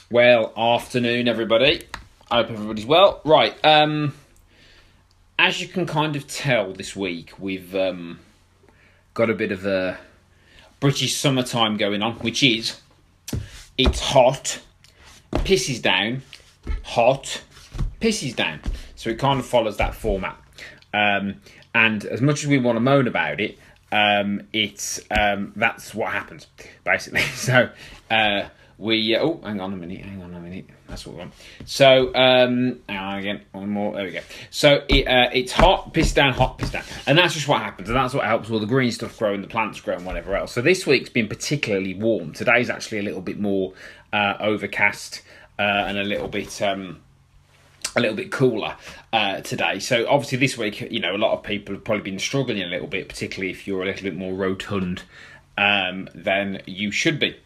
Well, afternoon, everybody. I hope everybody's well. Right, as you can kind of tell this week, we've got a bit of a British summertime going on, which is, it's hot, pisses down, hot, pisses down. So it kind of follows that format. And as much as we want to moan about it, that's what happens, basically. So, hang on a minute. That's what we want. So, hang on again. One more. There we go. So it's hot, piss down, and that's just what happens, and that's what helps all the green stuff grow and the plants grow and whatever else. So this week's been particularly warm. Today's actually a little bit more overcast and a little bit cooler today. So obviously this week, a lot of people have probably been struggling a little bit, particularly if you're a little bit more rotund than you should be.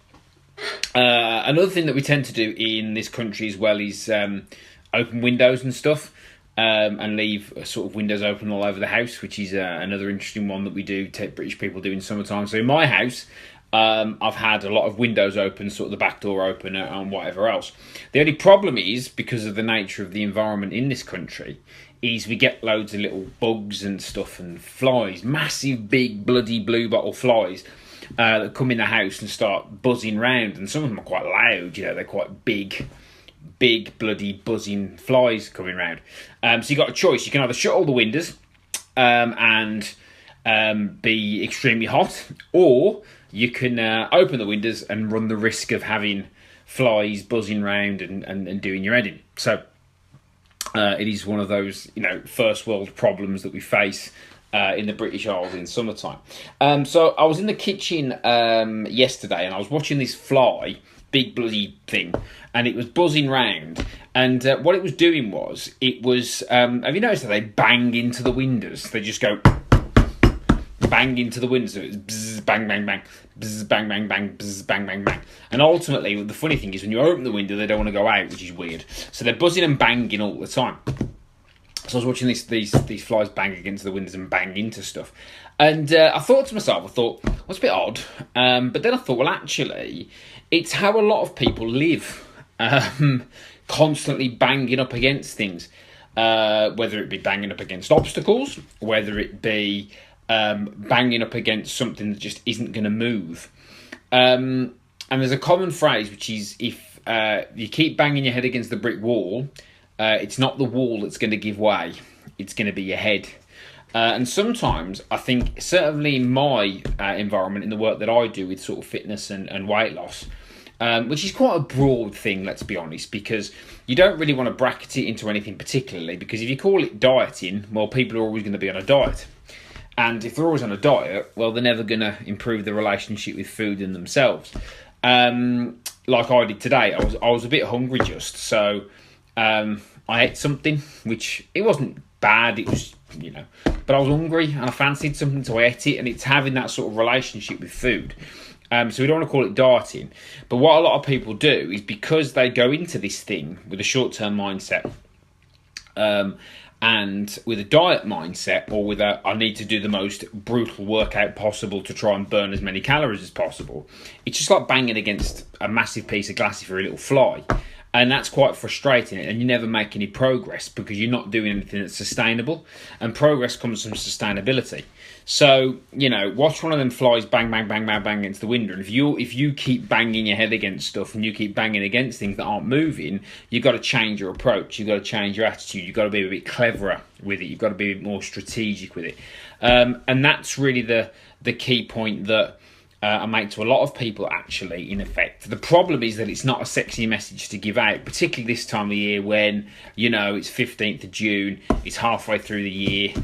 Another thing that we tend to do in this country as well is open windows and stuff, and leave sort of windows open all over the house, which is another interesting one that we do, British people do in summertime. So in my house, I've had a lot of windows open, sort of the back door open and whatever else. The only problem is, because of the nature of the environment in this country, is we get loads of little bugs and stuff and flies, massive big bloody blue bottle flies, that come in the house and start buzzing round, and some of them are quite loud. They're quite big bloody buzzing flies coming round. So you got a choice. You can either shut all the windows and be extremely hot, or you can open the windows and run the risk of having flies buzzing round and doing your head in. So it is one of those first world problems that we face in the British Isles in summertime. So I was in the kitchen yesterday, and I was watching this fly, big bloody thing, and it was buzzing round. And what it was doing was, have you noticed that they bang into the windows? They just go bang into the windows. So it's bzz, bang, bang, bang, bzz, bang, bang, bang, bzz, bang, bang, bang. And ultimately, the funny thing is, when you open the window, they don't want to go out, which is weird. So they're buzzing and banging all the time. So I was watching these flies bang against the windows and bang into stuff. And I thought to myself, well, it's a bit odd. But then I thought, well, actually, it's how a lot of people live. Constantly banging up against things. Whether it be banging up against obstacles, whether it be banging up against something that just isn't going to move. And there's a common phrase, which is, if you keep banging your head against the brick wall, it's not the wall that's going to give way, it's going to be your head. And sometimes, I think, certainly in my environment, in the work that I do with sort of fitness and weight loss, which is quite a broad thing, let's be honest, because you don't really want to bracket it into anything particularly, because if you call it dieting, well, people are always going to be on a diet. And if they're always on a diet, well, they're never going to improve the relationship with food and themselves. Like I did today, I was a bit hungry just, so I ate something, which it wasn't bad, it was, but I was hungry and I fancied something, so I ate it, and it's having that sort of relationship with food. So we don't want to call it dieting. But what a lot of people do is, because they go into this thing with a short-term mindset, and with a diet mindset, or with I need to do the most brutal workout possible to try and burn as many calories as possible, it's just like banging against a massive piece of glass if you're a little fly. And that's quite frustrating, and you never make any progress because you're not doing anything that's sustainable. And progress comes from sustainability. So, watch one of them flies bang, bang, bang, bang, bang against the window. And if you keep banging your head against stuff, and you keep banging against things that aren't moving, you've got to change your approach. You've got to change your attitude. You've got to be a bit cleverer with it. You've got to be a bit more strategic with it. And that's really the key point that I make to a lot of people, actually, in effect. The problem is that it's not a sexy message to give out, particularly this time of year when, it's 15th of June, it's halfway through the year.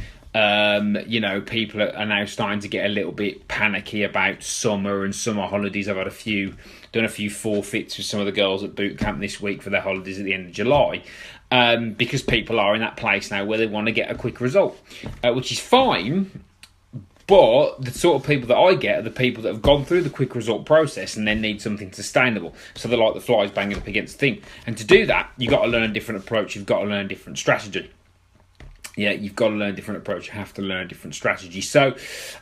People are now starting to get a little bit panicky about summer and summer holidays. I've done a few forfeits with some of the girls at Bootcamp this week for their holidays at the end of July, because people are in that place now where they want to get a quick result, which is fine. But the sort of people that I get are the people that have gone through the quick result process and then need something sustainable. So they're like the flies banging up against the thing. And to do that, you've got to learn a different approach. You've got to learn a different strategy. Yeah, you've got to learn a different approach. You have to learn a different strategy. So,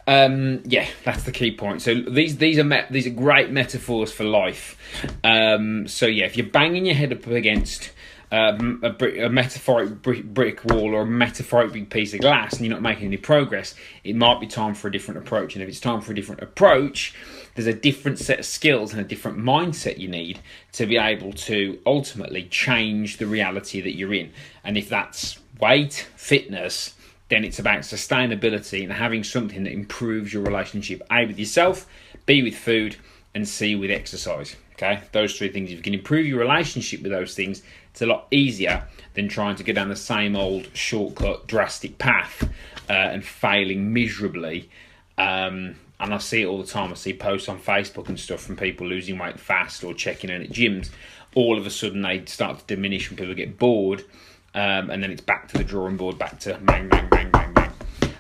yeah, that's the key point. So these are great metaphors for life. So yeah, if you're banging your head up against a metaphoric brick wall or a metaphoric big piece of glass and you're not making any progress, it might be time for a different approach. And if it's time for a different approach, there's a different set of skills and a different mindset you need to be able to ultimately change the reality that you're in. And if that's weight, fitness, then it's about sustainability and having something that improves your relationship, A, with yourself, B, with food, and C, with exercise. Okay, those three things. If you can improve your relationship with those things, it's a lot easier than trying to go down the same old shortcut, drastic path and failing miserably. And I see it all the time. I see posts on Facebook and stuff from people losing weight fast or checking in at gyms. All of a sudden, they start to diminish when people get bored. And then it's back to the drawing board, back to bang, bang, bang, bang, bang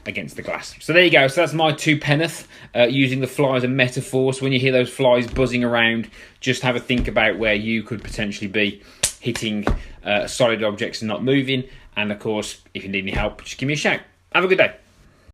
against the glass. So there you go. So that's my two penneth, using the fly as a metaphor. So when you hear those flies buzzing around, just have a think about where you could potentially be hitting solid objects and not moving. And of course, if you need any help, just give me a shout. Have a good day.